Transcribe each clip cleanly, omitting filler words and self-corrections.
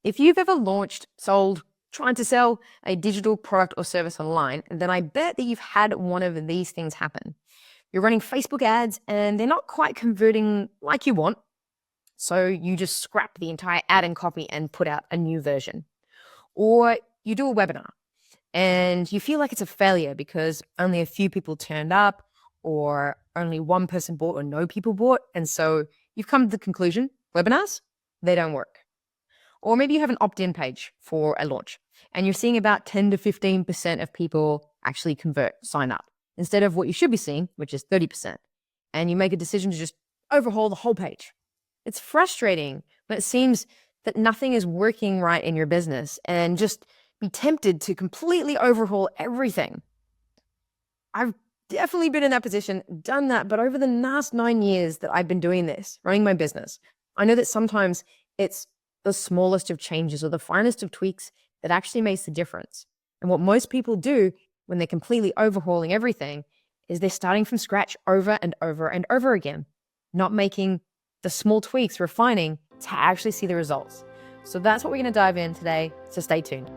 If you've ever launched, sold, trying to sell a digital product or service online, then I bet that you've had one of these things happen. You're running Facebook ads and they're not quite converting like you want. So you just scrap the entire ad and copy and put out a new version. Or you do a webinar and you feel like it's a failure because only a few people turned up or only one person bought or no people bought. And so you've come to the conclusion, webinars, they don't work. Or maybe you have an opt-in page for a launch and you're seeing about 10 to 15% of people actually convert, sign up, instead of what you should be seeing, which is 30%. And you make a decision to just overhaul the whole page. It's frustrating, but it seems that nothing is working right in your business and just be tempted to completely overhaul everything. I've definitely been in that position, done that, but over the last 9 years that I've been doing this, running my business, I know that sometimes it's the smallest of changes or the finest of tweaks that actually makes the difference. And what most people do when they're completely overhauling everything is they're starting from scratch over and over and over again, not making the small tweaks, refining to actually see the results. So that's what we're going to dive in today. So stay tuned.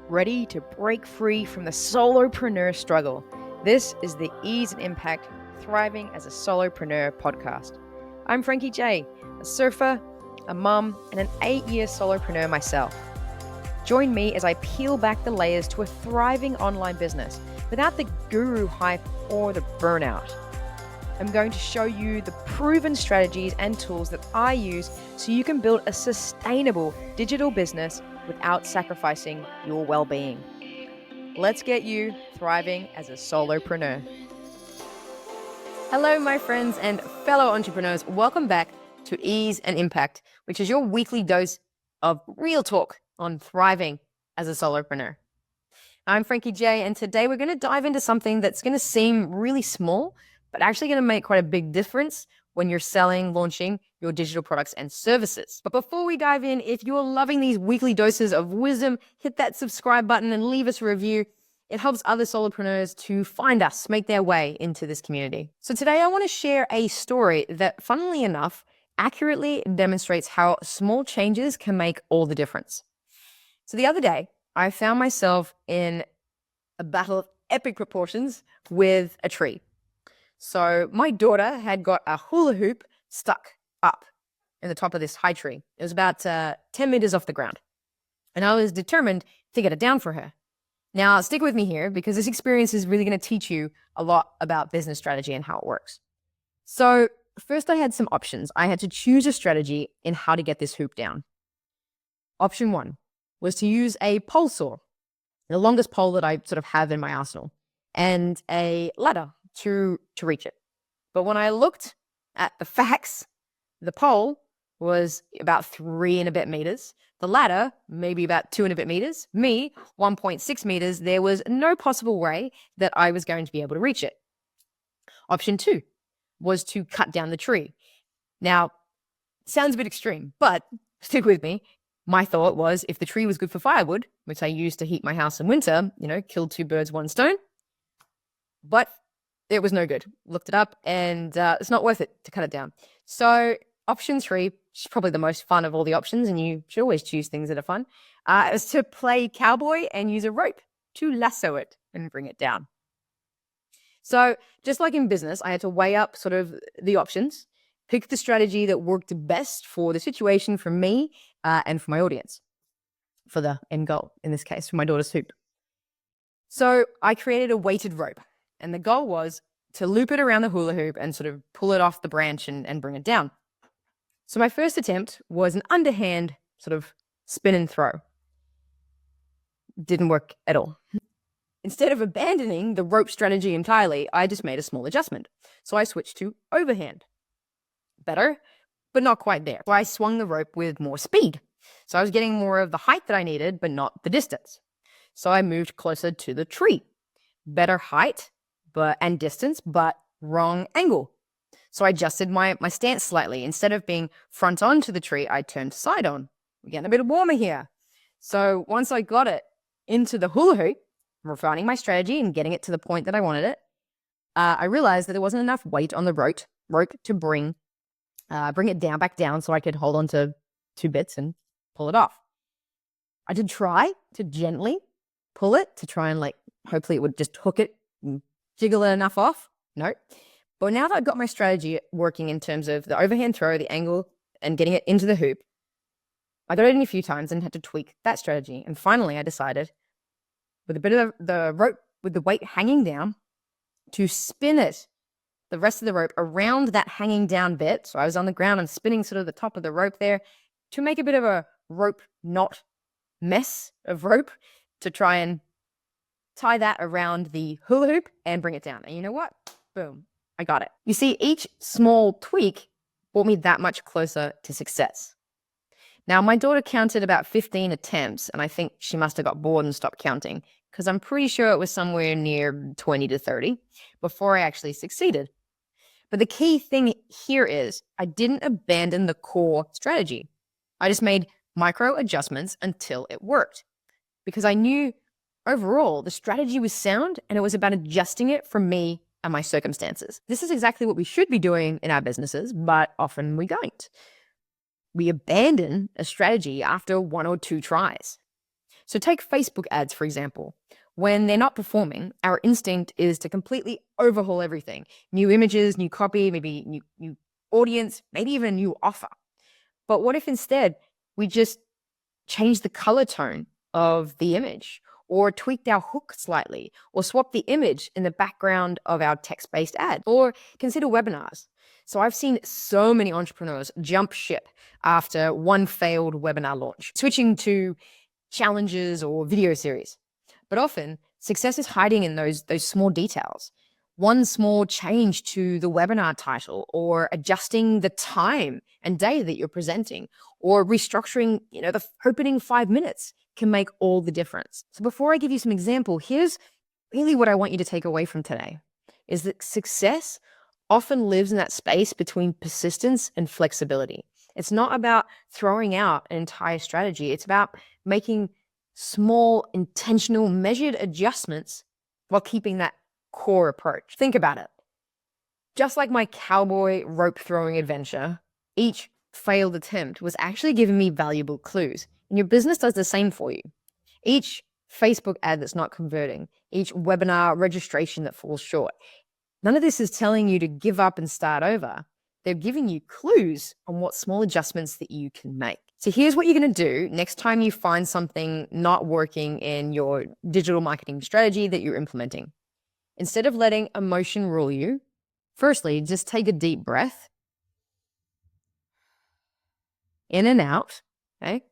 Ready to break free from the solopreneur struggle? This is the Ease and Impact Thriving as a Solopreneur podcast. I'm Frankie Jay, a surfer, a mum, and an 8-year solopreneur myself. Join me as I peel back the layers to a thriving online business without the guru hype or the burnout. I'm going to show you the proven strategies and tools that I use so you can build a sustainable digital business without sacrificing your well-being. Let's get you thriving as a solopreneur. Hello, my friends and fellow entrepreneurs. Welcome back to Ease and Impact, which is your weekly dose of real talk on thriving as a solopreneur. I'm Frankie Jay, and today we're going to dive into something that's going to seem really small, but actually going to make quite a big difference when you're selling, launching your digital products and services. But before we dive in, if you're loving these weekly doses of wisdom, hit that subscribe button and leave us a review. It helps other solopreneurs to find us, make their way into this community. So today I want to share a story that, funnily enough, accurately demonstrates how small changes can make all the difference. So the other day, I found myself in a battle of epic proportions with a tree. So my daughter had got a hula hoop stuck up in the top of this high tree. It was about 10 meters off the ground. And I was determined to get it down for her. Now, stick with me here because this experience is really going to teach you a lot about business strategy and how it works. So first I had some options. I had to choose a strategy in how to get this hoop down. Option 1 was to use a pole saw, the longest pole that I sort of have in my arsenal, and a ladder to reach it. But when I looked at the facts, the pole was about 3 and a bit meters. The ladder, maybe about 2 and a bit meters. Me, 1.6 meters. There was no possible way that I was going to be able to reach it. Option 2 was to cut down the tree. Now, sounds a bit extreme, but stick with me. My thought was if the tree was good for firewood, which I use to heat my house in winter, kill 2 birds, 1 stone. But it was no good. Looked it up and it's not worth it to cut it down. So option 3, which is probably the most fun of all the options, and you should always choose things that are fun, is to play cowboy and use a rope to lasso it and bring it down. So just like in business, I had to weigh up sort of the options, pick the strategy that worked best for the situation for me and for my audience, for the end goal, in this case, for my daughter's hoop. So I created a weighted rope. And the goal was to loop it around the hula hoop and sort of pull it off the branch and bring it down. So my first attempt was an underhand sort of spin and throw. Didn't work at all. Instead of abandoning the rope strategy entirely, I just made a small adjustment. So I switched to overhand. Better, but not quite there. So I swung the rope with more speed. So I was getting more of the height that I needed, but not the distance. So I moved closer to the tree. Better height and distance, but wrong angle. So I adjusted my stance slightly. Instead of being front on to the tree, I turned side on. We're getting a bit warmer here. So once I got it into the hula hoop, refining my strategy and getting it to the point that I wanted it, I realized that there wasn't enough weight on the rope to bring it back down so I could hold on to 2 bits and pull it off. I did try to gently pull it to try and hopefully it would just hook it and jiggle it enough off. No. But now that I've got my strategy working in terms of the overhand throw, the angle, and getting it into the hoop, I got it in a few times and had to tweak that strategy. And finally, I decided, with a bit of the rope, with the weight hanging down, to spin it, the rest of the rope, around that hanging down bit. So I was on the ground and spinning sort of the top of the rope there to make a bit of a rope knot mess of rope to try and tie that around the hula hoop and bring it down. And you know what? Boom, I got it. You see, each small tweak brought me that much closer to success. Now, my daughter counted about 15 attempts, and I think she must have got bored and stopped counting, because I'm pretty sure it was somewhere near 20 to 30 before I actually succeeded. But the key thing here is I didn't abandon the core strategy. I just made micro adjustments until it worked, because I knew overall the strategy was sound and it was about adjusting it for me and my circumstances. This is exactly what we should be doing in our businesses, but often we don't. We abandon a strategy after 1 or 2 tries. So take Facebook ads, for example. When they're not performing, our instinct is to completely overhaul everything. New images, new copy, maybe new audience, maybe even a new offer. But what if instead we just changed the color tone of the image, or tweaked our hook slightly, or swapped the image in the background of our text-based ad, or consider webinars. So I've seen so many entrepreneurs jump ship after one failed webinar launch, switching to challenges or video series. But often success is hiding in those small details. One small change to the webinar title, or adjusting the time and day that you're presenting, or restructuring, the opening 5 minutes can make all the difference. So before I give you some example, here's really what I want you to take away from today, is that success often lives in that space between persistence and flexibility. It's not about throwing out an entire strategy. It's about making small, intentional, measured adjustments while keeping that core approach. Think about it. Just like my cowboy rope throwing adventure, each failed attempt was actually giving me valuable clues. And your business does the same for you. Each Facebook ad that's not converting, each webinar registration that falls short, none of this is telling you to give up and start over. They're giving you clues on what small adjustments that you can make. So here's what you're going to do next time you find something not working in your digital marketing strategy that you're implementing. Instead of letting emotion rule you, firstly, just take a deep breath in and out, okay?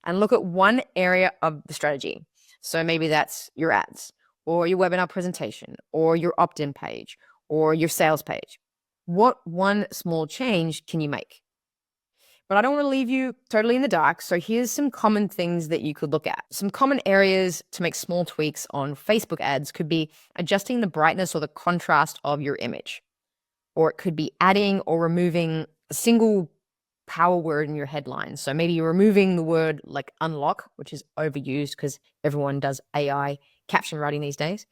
And look at one area of the strategy. So maybe that's your ads, or your webinar presentation, or your opt-in page, or your sales page. What one small change can you make? But I don't want to leave you totally in the dark. So here's some common things that you could look at. Some common areas to make small tweaks on Facebook ads could be adjusting the brightness or the contrast of your image. Or it could be adding or removing a single power word in your headline. So maybe you're removing the word like unlock, which is overused because everyone does AI caption writing these days,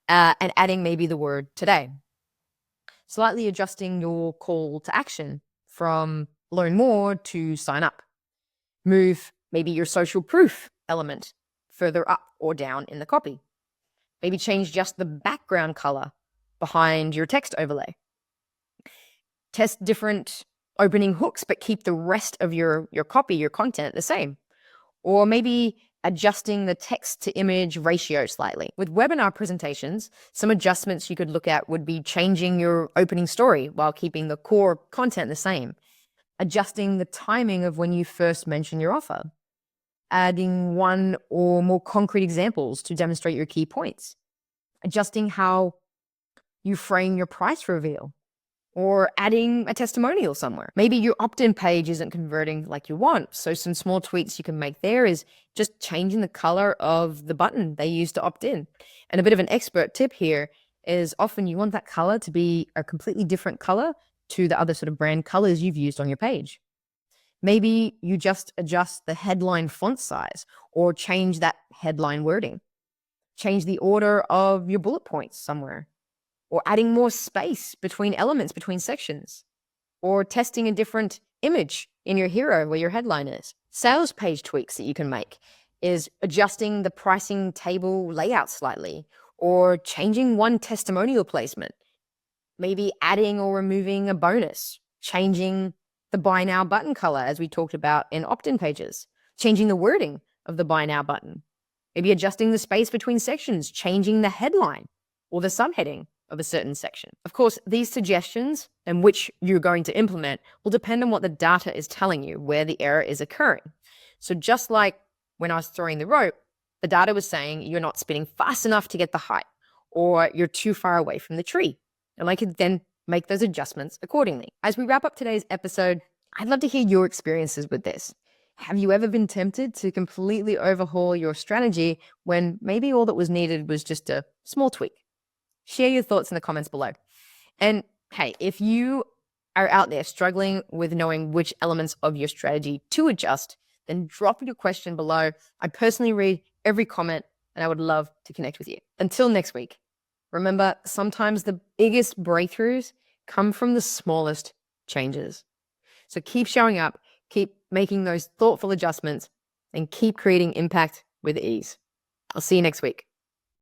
and adding maybe the word today. Slightly adjusting your call to action from learn more to sign up. Move maybe your social proof element further up or down in the copy. Maybe change just the background color behind your text overlay. Test different opening hooks, but keep the rest of your copy, your content the same. Or maybe adjusting the text to image ratio slightly. With webinar presentations, some adjustments you could look at would be changing your opening story while keeping the core content the same. Adjusting the timing of when you first mention your offer. Adding one or more concrete examples to demonstrate your key points. Adjusting how you frame your price reveal. Or adding a testimonial somewhere. Maybe your opt-in page isn't converting like you want. So some small tweaks you can make there is just changing the color of the button they use to opt in. And a bit of an expert tip here is often you want that color to be a completely different color to the other sort of brand colors you've used on your page. Maybe you just adjust the headline font size or change that headline wording. Change the order of your bullet points somewhere. Or adding more space between elements, between sections, or testing a different image in your hero where your headline is. Sales page tweaks that you can make is adjusting the pricing table layout slightly, or changing one testimonial placement, maybe adding or removing a bonus, changing the buy now button color as we talked about in opt-in pages, changing the wording of the buy now button, maybe adjusting the space between sections, changing the headline or the subheading of a certain section. Of course, these suggestions and which you're going to implement will depend on what the data is telling you, where the error is occurring. So just like when I was throwing the rope, the data was saying you're not spinning fast enough to get the height, or you're too far away from the tree. And I could then make those adjustments accordingly. As we wrap up today's episode, I'd love to hear your experiences with this. Have you ever been tempted to completely overhaul your strategy when maybe all that was needed was just a small tweak? Share your thoughts in the comments below. And hey, if you are out there struggling with knowing which elements of your strategy to adjust, then drop your question below. I personally read every comment and I would love to connect with you. Until next week, remember, sometimes the biggest breakthroughs come from the smallest changes. So keep showing up, keep making those thoughtful adjustments, and keep creating impact with ease. I'll see you next week.